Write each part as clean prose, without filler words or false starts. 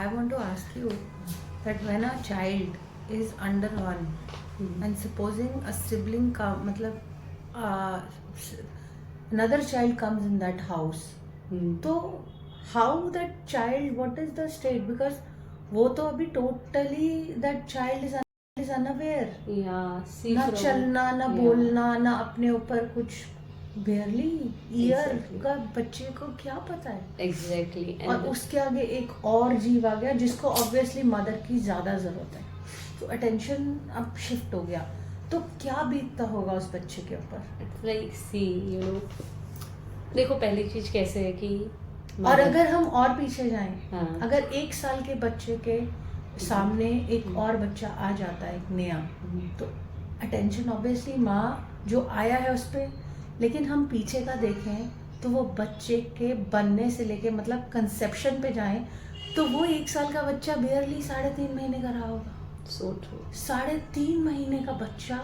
I want to ask you that when a child is under one and supposing a sibling का मतलब another child comes in that house, तो how that child, what is the state? Because वो तो अभी totally that child is unaware. ना चलना ना बोलना ना अपने ऊपर कुछ, बेयरली ईयर का बच्चे को क्या पता है. एग्जैक्टली और उसके आगे एक और जीव आ गया जिसको ऑब्वियसली मदर की ज़्यादा ज़रूरत है, तो अटेंशन अब शिफ्ट हो गया, तो क्या बीतता होगा उस बच्चे के ऊपर. It's like see you know, देखो पहली चीज कैसे है कि और अगर हम और पीछे जाएं, हाँ. अगर 1 साल के बच्चे के सामने एक और बच्चा आ जाता है, एक नया, तो अटेंशन ऑब्वियसली माँ जो आया है उस पर, लेकिन हम पीछे का देखें तो वो बच्चे के बनने से लेके मतलब कंसेप्शन पे जाएं तो वो 1 साल का बच्चा बेयरली 3.5 महीने का रहा होगा. So true. 3.5 महीने का बच्चा,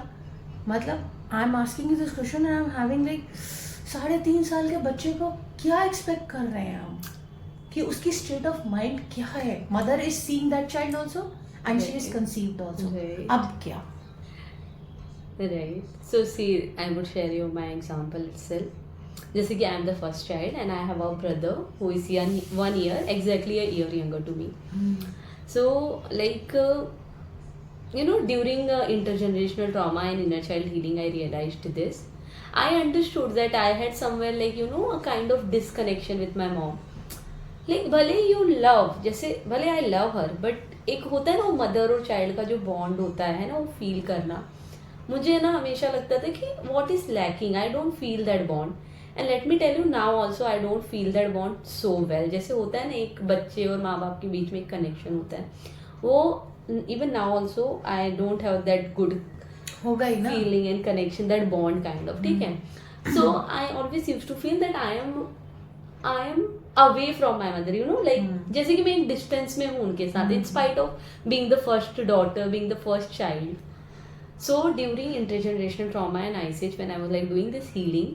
मतलब I am asking you this question and I am having like 3.5 साल के बच्चे को क्या एक्सपेक्ट कर रहे हैं हम कि उसकी स्टेट ऑफ माइंड क्या है. Mother is seeing that child also and she is conceived also. अब क्या. Right. So see, I would share you my example itself. जैसे कि I am the first child and I have a brother who is 1 year, exactly a year younger to me. So like you know, during intergenerational trauma and inner child healing, I realized this. I understood that I had somewhere like you know a kind of disconnection with my mom. Like भले you love, जैसे भले I love her, but एक होता है ना वो mother और child का जो बॉन्ड होता है ना, वो फील करना. मुझे ना हमेशा लगता था कि what is lacking, I don't feel that bond. And let me tell you now also I don't feel that bond so well. जैसे होता है ना एक बच्चे और माँ बाप के बीच में एक कनेक्शन होता है, वो even now also I don't have that good होगा ही ना feeling and connection, that bond kind of. ठीक है. So I always use to feel that I am away from my mother, you know, like जैसे कि मैं एक distance में हूँ उनके साथ, in spite of being the first daughter, being the first child. So during intergenerational trauma and ICH, when I was like doing this healing,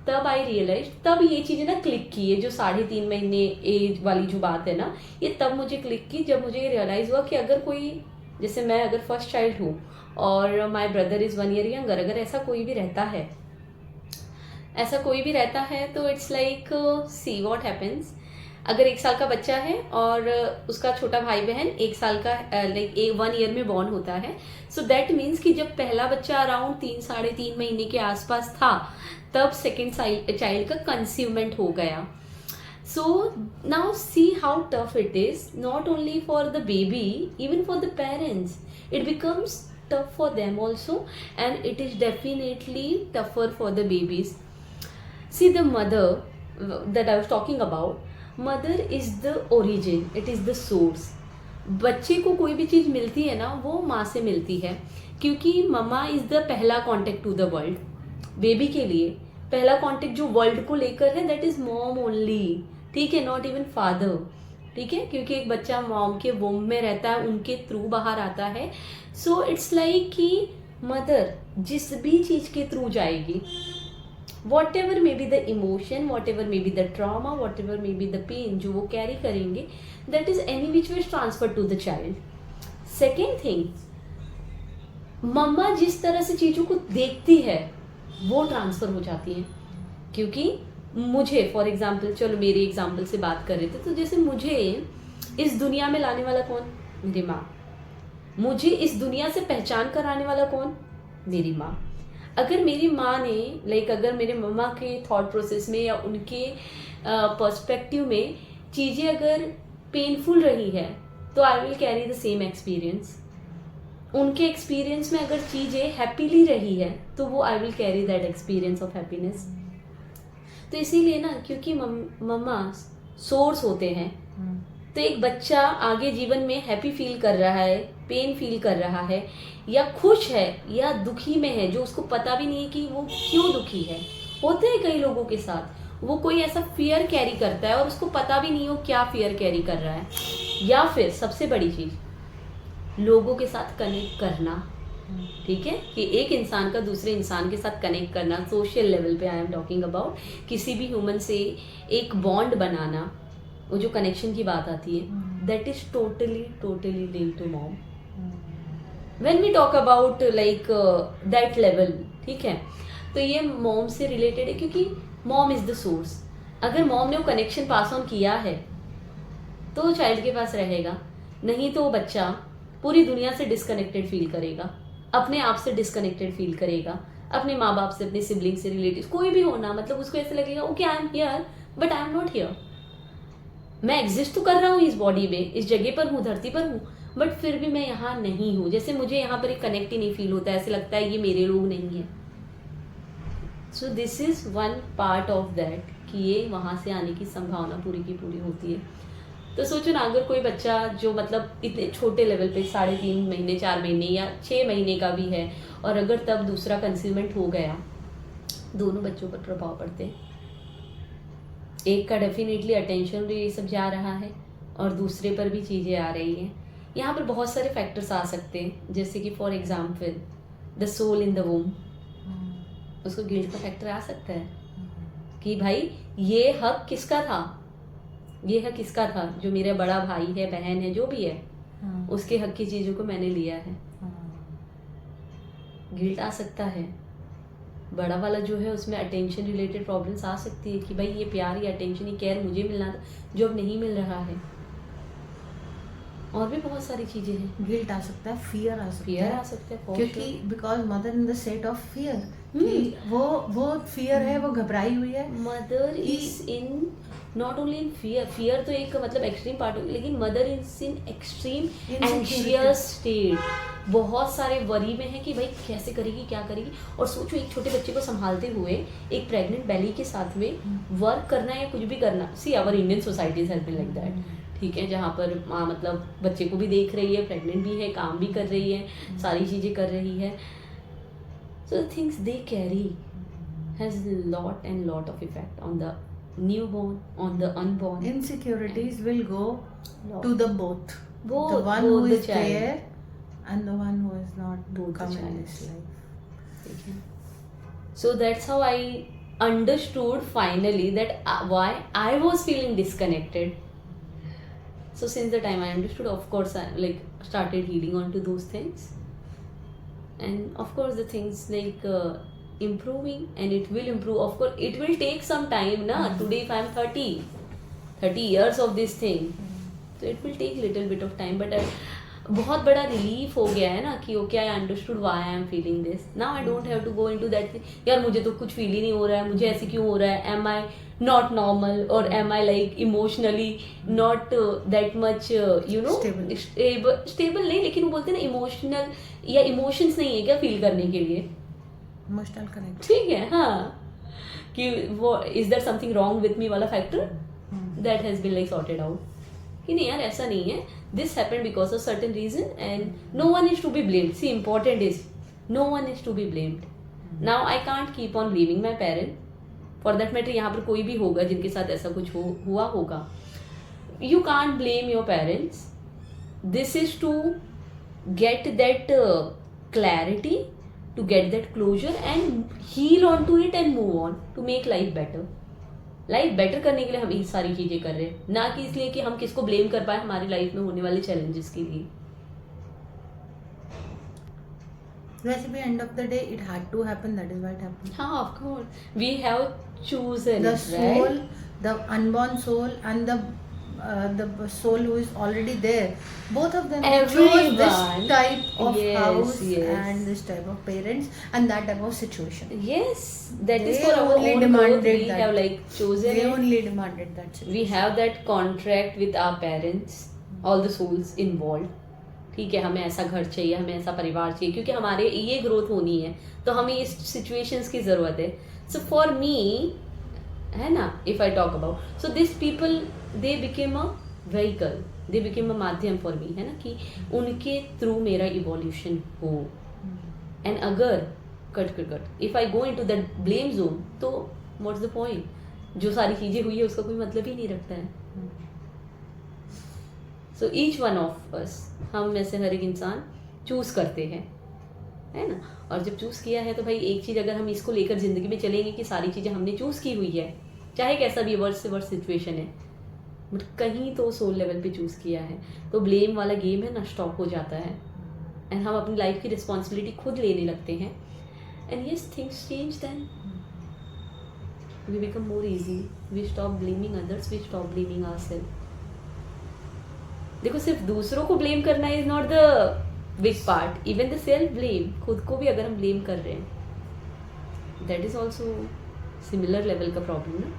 तब I realized, तब ये चीज़ें ना क्लिक की है, जो 3.5 महीने एज वाली जो बात है ना, ये तब मुझे क्लिक की जब मुझे ये रियलाइज़ हुआ कि अगर कोई, जैसे मैं अगर फर्स्ट चाइल्ड हूँ और my brother is 1 year younger, अगर ऐसा कोई भी रहता है तो it's like see what happens. अगर 1 साल का बच्चा है और उसका छोटा भाई बहन 1 साल का लाइक 1 year में बॉर्न होता है, सो दैट मीन्स कि जब पहला बच्चा अराउंड 3-3.5 महीने के आसपास था, तब सेकेंड चाइल्ड का कंसीवमेंट हो गया. So now see how tough it is, not only for the baby, even for the parents. It becomes tough for them also and it is definitely tougher for the babies. See the mother that I was talking about, mother is the origin, it is the source. बच्चे को कोई भी चीज़ मिलती है ना, वो माँ से मिलती है, क्योंकि मम्मा इज द पहला contact to the world. Baby के लिए पहला कांटेक्ट जो वर्ल्ड को लेकर है, दैट इज मॉम ओनली. ठीक है, नॉट इवन फादर. ठीक है, क्योंकि एक बच्चा मॉम के वोम में रहता है, उनके थ्रू बाहर आता है. सो इट्स लाइक कि मदर जिस भी चीज़ के थ्रू जाएगी, whatever may be the emotion, whatever may be the trauma, whatever may be the pain जो वो कैरी करेंगे, that is any which way transferred to the child. Second thing, मम्मा जिस तरह से चीज़ों को देखती है वो ट्रांसफ़र हो जाती है. क्योंकि मुझे फॉर एग्जाम्पल, चलो मेरे एग्जाम्पल से बात कर रहे थे, तो जैसे मुझे इस दुनिया में लाने वाला कौन? मेरी माँ. मुझे इस दुनिया से पहचान कर आने वाला कौन? मेरी माँ. अगर मेरी माँ ने लाइक अगर मेरे मम्मा के थॉट प्रोसेस में या उनके पर्सपेक्टिव में चीज़ें अगर पेनफुल रही है, तो I will carry the same experience. उनके एक्सपीरियंस में अगर चीज़ें हैप्पीली रही है, तो वो I will carry that experience of happiness. तो इसीलिए ना, क्योंकि मम्मा सोर्स होते हैं, तो एक बच्चा आगे जीवन में हैप्पी फील कर रहा है, पेन फील कर रहा है, या खुश है या दुखी में है, जो उसको पता भी नहीं है कि वो क्यों दुखी है. होते हैं कई लोगों के साथ, वो कोई ऐसा फियर कैरी करता है और उसको पता भी नहीं हो क्या फियर कैरी कर रहा है. या फिर सबसे बड़ी चीज़, लोगों के साथ कनेक्ट करना. ठीक है, कि एक इंसान का दूसरे इंसान के साथ कनेक्ट करना, सोशल लेवल पे आई एम टॉकिंग अबाउट, किसी भी ह्यूमन से एक बॉन्ड बनाना, वो जो कनेक्शन की बात आती है, that is totally linked to mom. When we talk about like that level, ठीक है, तो ये मॉम से रिलेटेड है क्योंकि मॉम इज द सोर्स. अगर मॉम ने वो कनेक्शन पास ऑन किया है तो वो चाइल्ड के पास रहेगा, नहीं तो वो बच्चा पूरी दुनिया से डिस्कनेक्टेड फील करेगा, अपने आप से डिस्कनेक्टेड फील करेगा, अपने माँ बाप से, अपने सिबलिंग से, रिलेटिव कोई भी होना, मतलब उसको ऐसे लगेगा okay I am here but I am not here. मैं एग्जिस्ट तो कर रहा हूँ इस बॉडी में, इस जगह पर हूँ, धरती पर हूँ, बट फिर भी मैं यहाँ नहीं हूँ. जैसे मुझे यहाँ पर एक कनेक्ट ही नहीं फील होता है, ऐसे लगता है ये मेरे लोग नहीं है. So this is one part of that कि ये वहाँ से आने की संभावना पूरी की पूरी होती है. तो सोचो ना, अगर कोई बच्चा जो मतलब इतने छोटे लेवल पे 3.5 महीने 4 महीने या 6 महीने का भी है, और अगर तब दूसरा कंसीवमेंट हो गया, दोनों बच्चों पर प्रभाव पड़ते हैं. एक का डेफिनेटली अटेंशन भी ये सब जा रहा है और दूसरे पर भी चीज़ें आ रही हैं. यहाँ पर बहुत सारे फैक्टर्स आ सकते हैं, जैसे कि for example the soul in the womb. उसको गिल्ट का फैक्टर आ सकता है कि भाई ये हक किसका था, ये हक किसका था, जो मेरा बड़ा भाई है, बहन है, जो भी है, उसके हक की चीज़ों को मैंने लिया है. गिल्ट आ सकता है. बड़ा वाला जो है उसमें अटेंशन रिलेटेड प्रॉब्लम्स आ सकती है कि भाई ये प्यार, ये अटेंशन, ये केयर मुझे मिलना था जो अब नहीं मिल रहा है. और भी बहुत सारी चीजें हैं. गिल्ट आ सकता है, फियर आ सकता है, क्योंकि because mother in the state of fear, वो फियर है, वो घबराई हुई है. Mother is in not only in fear तो एक मतलब एक्सट्रीम पार्ट हो, लेकिन mother is in extreme anxious state. बहुत सारे वरी में है कि भाई कैसे करेगी, क्या करेगी. और सोचो एक छोटे बच्चे को संभालते हुए एक प्रेग्नेंट बेली के साथ में वर्क करना या कुछ भी करना. See our Indian societies has been like that, ठीक है, जहाँ पर माँ मतलब बच्चे को भी देख रही है, प्रेग्नेंट भी है, काम भी कर रही है, सारी चीज़ें कर रही है. So the things they carry has lot and lot of effect on the newborn, on the unborn. Insecurities will go to the both the one both who the is child. there and the one who is not Both come the in child. this life. Okay. So that's how I understood finally that why I was feeling disconnected. So since the time I understood, of course I like started healing onto those things, and of course the things like improving, and it will improve. Of course it will take some time na. Today if I am 30 years of this thing, so it will take little bit of time, but बहुत बड़ा relief हो गया है ना कि okay I understood why I am feeling this. Now I don't have to go into that thing, यार मुझे तो कुछ फील ही नहीं हो रहा है, मुझे ऐसे क्यों हो रहा है, एम आई नॉट नॉर्मल, और am I like emotionally not that much you know stable नहीं, लेकिन वो बोलते हैं ना इमोशनल या इमोशंस नहीं है क्या फील करने के लिए, इमोशनल कनेक्ट, ठीक है. हाँ, कि वो is there something wrong with me वाला factor that has been like sorted out कि नहीं यार ऐसा नहीं है, this happened because of certain reason and no one is to be blamed. See important is no one is to be blamed. Now I can't keep on blaming my parent, for that matter यहाँ पर कोई भी होगा जिनके साथ ऐसा कुछ हुआ होगा. You can't blame your parents. This is to get that clarity, to get that closure and heal onto it and move on to make life better. Life better करने के लिए हम ये सारी चीजें कर रहे हैं, ना कि इसलिए कि हम किसको ब्लेम कर पाए हमारी लाइफ में होने वाले चैलेंजेस के लिए. वैसे भी end of the day it had to happen, that is what happened. हाँ, of course we have chosen the soul, the unborn soul and the soul who is already there, both of them chose this type of house and this type of parents and that type of situation. Yes, that is They for our only own demanded growth. We that. have like chosen They it. only demanded that situation. We have that contract with our parents, all the souls involved. ठीक है, हमें ऐसा घर चाहिए, हमें ऐसा परिवार चाहिए, क्योंकि हमारे ये ग्रोथ होनी है तो हमें इस सिचुएशंस की ज़रूरत है. सो फॉर मी है ना, if I talk about, so this people they became a vehicle, they became a माध्यम फॉर मी, है ना, कि उनके थ्रू मेरा इवोल्यूशन हो. एंड अगर cut if I go into that blame zone तो व्हाट्स द पॉइंट, जो सारी चीज़ें हुई है उसका कोई मतलब ही नहीं रखता है. So each one of us, हम में से हर एक इंसान चूज करते हैं, है ना. और जब चूज किया है तो भाई एक चीज़ अगर हम इसको लेकर जिंदगी में चलेंगे कि सारी चीज़ें हमने चूज की हुई है, चाहे कैसा भी वर्स्ट से वर्स्ट सिचुएशन है, बट कहीं तो सोल लेवल पे चूज़ किया है, तो ब्लेम वाला गेम है ना, स्टॉप हो जाता है एंड हम अपनी लाइफ की रिस्पॉन्सिबिलिटी खुद लेने लगते हैं and yes things change then we become more easy, we stop blaming others, we stop blaming ourselves. देखो सिर्फ दूसरों को ब्लेम करना is not the big part, even the self blame, खुद को भी अगर हम ब्लेम कर रहे हैं that is also similar level का प्रॉब्लम ना।